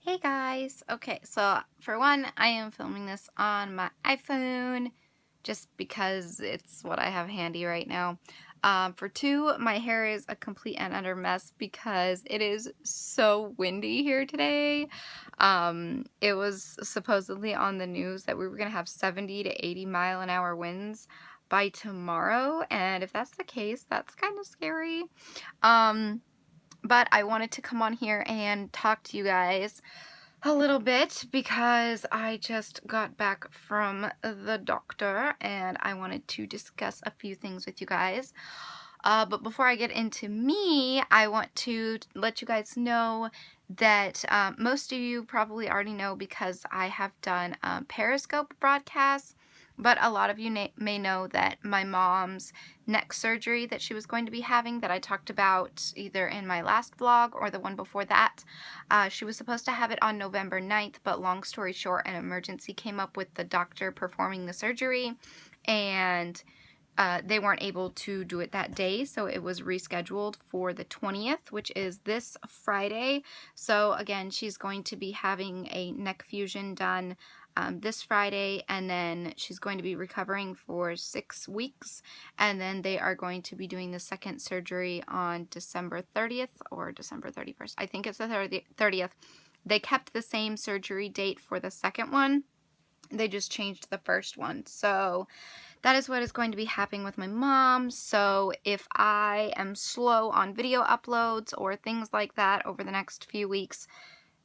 Hey guys! Okay, so for one, I am filming this on my iPhone just because it's what I have handy right now. For two, my hair is a complete and utter mess because it is so windy here today. It was supposedly on the news that we were going to have 70 to 80-mile-an-hour winds by tomorrow, and if that's the case, that's kind of scary. But I wanted to come on here and talk to you guys a little bit because I just got back from the doctor and I wanted to discuss a few things with you guys. But before I get into me, I want to let you guys know that most of you probably already know because I have done Periscope broadcasts, but a lot of you may know that my mom's neck surgery that she was going to be having that I talked about either in my last vlog or the one before that, she was supposed to have it on November 9th, but long story short, an emergency came up with the doctor performing the surgery, and they weren't able to do it that day, so it was rescheduled for the 20th, which is this Friday. So again, she's going to be having a neck fusion done this Friday, and then she's going to be recovering for 6 weeks, and then they are going to be doing the second surgery on December 30th or December 31st. I think it's the 30th. They kept the same surgery date for the second one. They just changed the first one. So that is what is going to be happening with my mom. So if I am slow on video uploads or things like that over the next few weeks,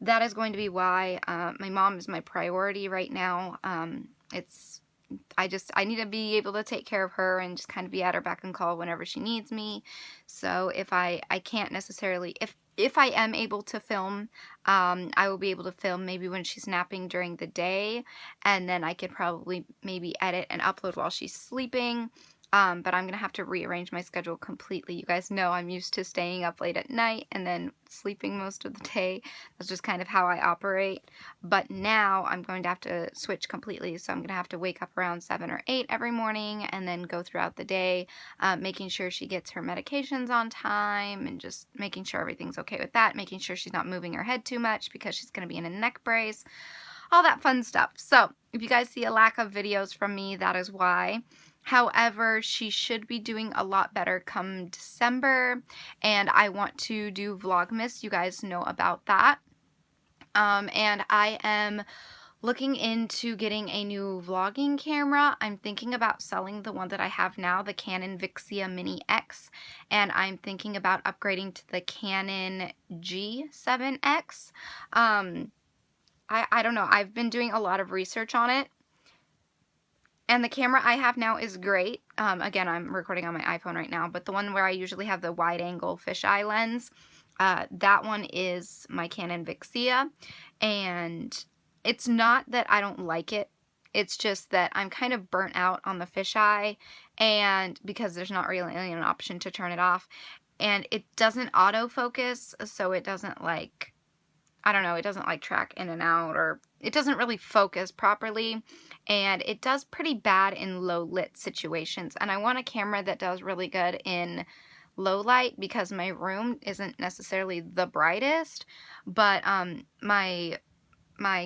that is going to be why. My mom is my priority right now. I need to be able to take care of her and just kind of be at her beck and call whenever she needs me. So if I can't necessarily, if I am able to film, I will be able to film maybe when she's napping during the day, and then I could probably maybe edit and upload while she's sleeping. But I'm going to have to rearrange my schedule completely. You guys know I'm used to staying up late at night and then sleeping most of the day. That's just kind of how I operate. But now I'm going to have to switch completely. So I'm going to have to wake up around 7 or 8 every morning and then go throughout the day, making sure she gets her medications on time and just making sure everything's okay with that, making sure she's not moving her head too much because she's going to be in a neck brace, all that fun stuff. So if you guys see a lack of videos from me, that is why. However, she should be doing a lot better come December, and I want to do Vlogmas. You guys know about that. And I am looking into getting a new vlogging camera. I'm thinking about selling the one that I have now, the Canon Vixia Mini X, and I'm thinking about upgrading to the Canon G7X. I don't know. I've been doing a lot of research on it. And the camera I have now is great. Again, I'm recording on my iPhone right now, but the one where I usually have the wide-angle fisheye lens, that one is my Canon Vixia. And it's not that I don't like it. It's just that I'm kind of burnt out on the fisheye, and because there's not really an option to turn it off. And it doesn't autofocus, so it doesn't like, I don't know, it doesn't like track in and out, or it doesn't really focus properly, and it does pretty bad in low lit situations. And I want a camera that does really good in low light because my room isn't necessarily the brightest, but my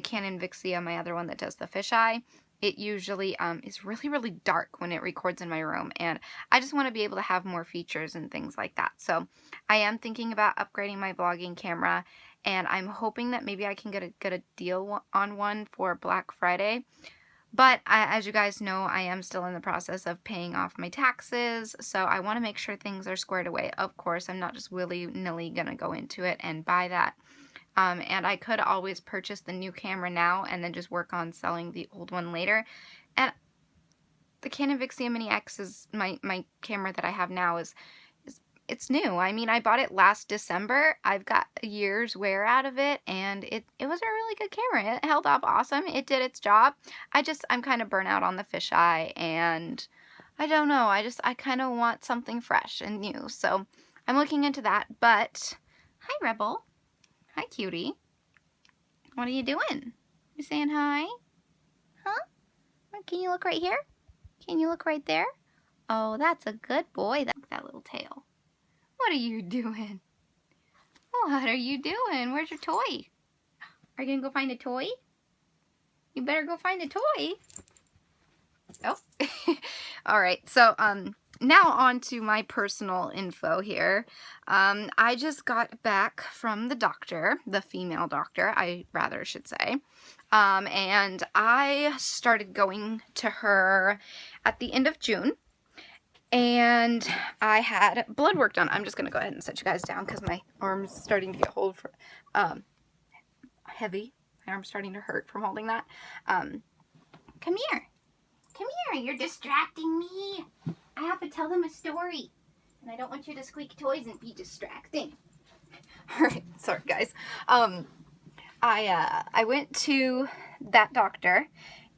Canon Vixia, my other one that does the fisheye, it usually is really, really dark when it records in my room, and I just want to be able to have more features and things like that. So I am thinking about upgrading my vlogging camera, and I'm hoping that maybe I can get a deal on one for Black Friday. But as you guys know, I am still in the process of paying off my taxes, so I want to make sure things are squared away. Of course, I'm not just willy-nilly going to go into it and buy that. And I could always purchase the new camera now and then just work on selling the old one later. And the Canon Vixia Mini X is my camera that I have now it's new. I mean, I bought it last December. I've got a year's wear out of it, and it was a really good camera. It held up awesome. It did its job. I'm kind of burnt out on the fisheye, and I don't know. I kind of want something fresh and new. So I'm looking into that. But hi, Rebel. Hi, cutie. What are you doing? You saying hi? Huh? Can you look right here? Can you look right there? Oh, that's a good boy. That little tail. What are you doing? What are you doing? Where's your toy? Are you gonna go find a toy? You better go find a toy. Oh. All right. So, now on to my personal info here. I just got back from the doctor, the female doctor, I rather should say. And I started going to her at the end of June. And I had blood work done. I'm just going to go ahead and set you guys down because my arm's starting to get heavy. My arm's starting to hurt from holding that. Come here. Come here. You're distracting me. I have to tell them a story. And I don't want you to squeak toys and be distracting. Alright, sorry guys. I went to that doctor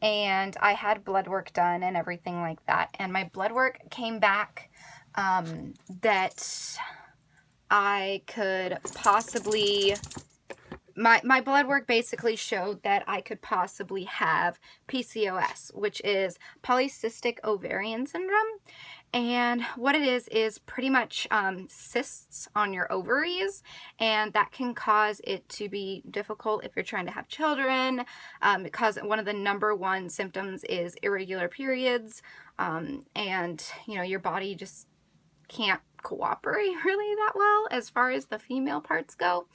and I had blood work done and everything like that. And my blood work came back that I could possibly... My blood work basically showed that I could possibly have PCOS, which is polycystic ovarian syndrome. And what it is pretty much cysts on your ovaries, and that can cause it to be difficult if you're trying to have children, because one of the #1 symptoms is irregular periods, and you know, your body just can't cooperate really that well as far as the female parts go.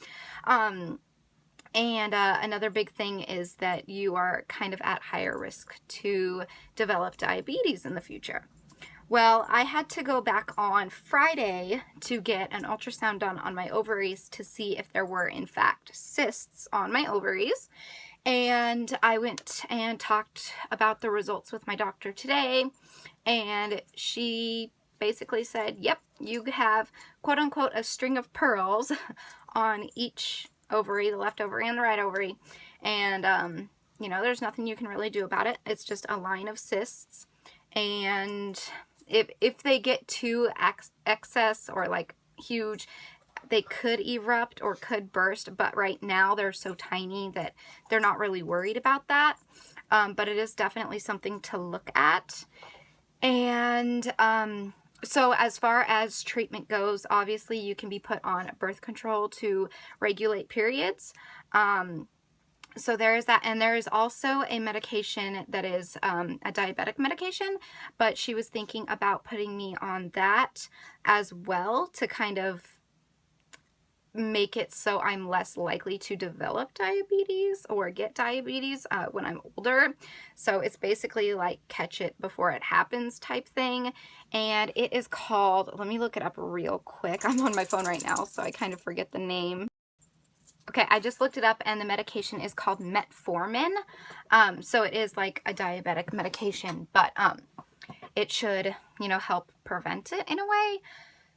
And another big thing is that you are kind of at higher risk to develop diabetes in the future. Well, I had to go back on Friday to get an ultrasound done on my ovaries to see if there were, in fact, cysts on my ovaries. And I went and talked about the results with my doctor today, and she basically said, yep, you have, quote-unquote, a string of pearls on each ovary, the left ovary and the right ovary, and you know, there's nothing you can really do about it. It's just a line of cysts, and if they get too excess or like huge, they could erupt or could burst, but right now they're so tiny that they're not really worried about that. But it is definitely something to look at. And so as far as treatment goes, obviously you can be put on birth control to regulate periods. So there is that, and there is also a medication that is a diabetic medication, but she was thinking about putting me on that as well to kind of make it so I'm less likely to develop diabetes or get diabetes when I'm older. So it's basically like catch it before it happens type thing. And it is called, let me look it up real quick. I'm on my phone right now, so I kind of forget the name. Okay, I just looked it up, and the medication is called metformin. So it is like a diabetic medication, but it should, you know, help prevent it in a way.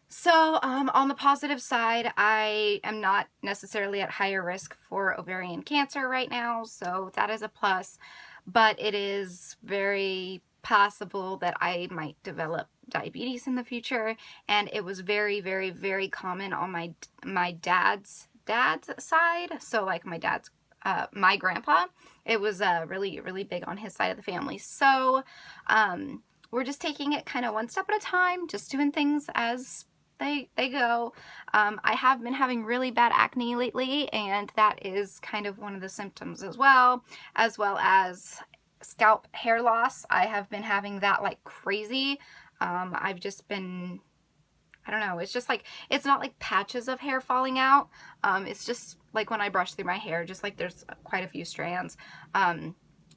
So on the positive side, I am not necessarily at higher risk for ovarian cancer right now, so that is a plus. But it is very possible that I might develop diabetes in the future, and it was very, very, very common on my dad's side. So like my dad's my grandpa, it was really, really big on his side of the family. So we're just taking it kind of one step at a time, just doing things as they go. I have been having really bad acne lately, and that is kind of one of the symptoms as well as scalp hair loss. I have been having that like crazy. I've just been, I don't know, it's just like, it's not like patches of hair falling out. It's just like when I brush through my hair, just like there's quite a few strands.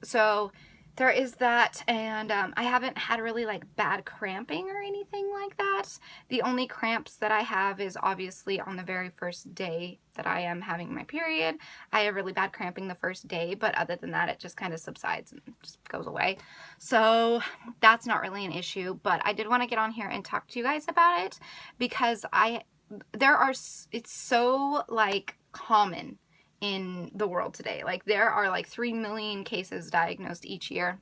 So there is that, and I haven't had really like bad cramping or anything like that. The only cramps that I have is obviously on the very first day that I am having my period. I have really bad cramping the first day, but other than that, it just kind of subsides and just goes away. So that's not really an issue, but I did want to get on here and talk to you guys about it because it's so like common in the world today. Like there are like 3 million cases diagnosed each year,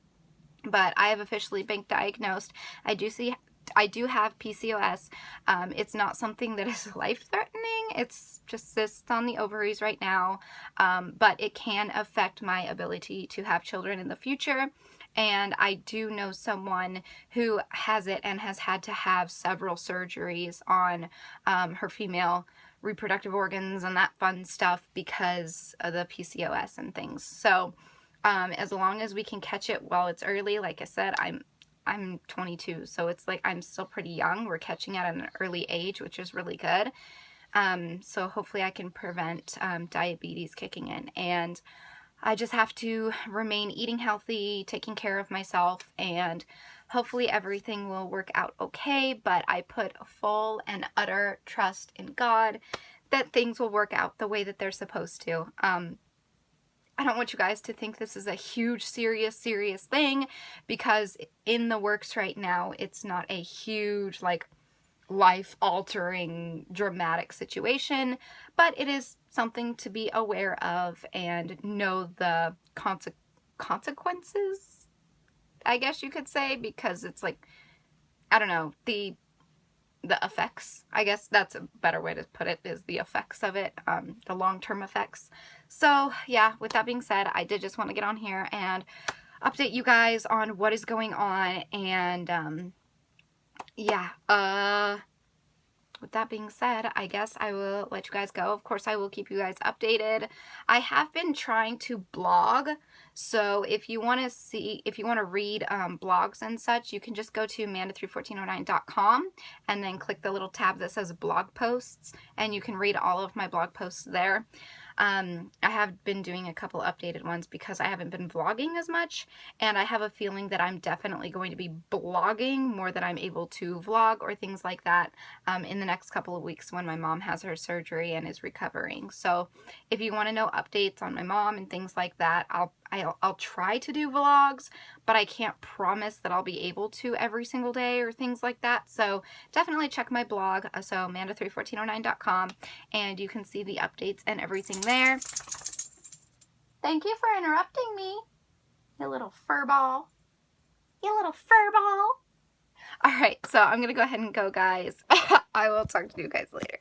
but I have officially been diagnosed. I do have PCOS. It's not something that is life-threatening. It's just cysts on the ovaries right now, but it can affect my ability to have children in the future. And I do know someone who has it and has had to have several surgeries on her female reproductive organs and that fun stuff because of the PCOS and things. So as long as we can catch it while it's early, like I said, I'm 22, so it's like I'm still pretty young. We're catching it at an early age, which is really good. So hopefully I can prevent diabetes kicking in, and I just have to remain eating healthy, taking care of myself, and hopefully everything will work out okay. But I put full and utter trust in God that things will work out the way that they're supposed to. I don't want you guys to think this is a huge, serious thing, because in the works right now, it's not a huge, like, life-altering, dramatic situation, but it is something to be aware of and know the consequences, I guess you could say, because it's like, I don't know, the effects, I guess that's a better way to put it, is the effects of it, the long-term effects. So yeah, with that being said, I did just want to get on here and update you guys on what is going on, and yeah, with that being said, I guess I will let you guys go. Of course, I will keep you guys updated. I have been trying to blog, so if you want to read blogs and such, you can just go to manda31409.com and then click the little tab that says blog posts, and you can read all of my blog posts there. I have been doing a couple updated ones because I haven't been vlogging as much, and I have a feeling that I'm definitely going to be blogging more than I'm able to vlog or things like that in the next couple of weeks when my mom has her surgery and is recovering. So if you want to know updates on my mom and things like that, I'll try to do vlogs, but I can't promise that I'll be able to every single day or things like that. So definitely check my blog, so manda31409.com, and you can see the updates and everything there. Thank you for interrupting me, you little furball. You little furball. Alright, so I'm going to go ahead and go, guys. I will talk to you guys later.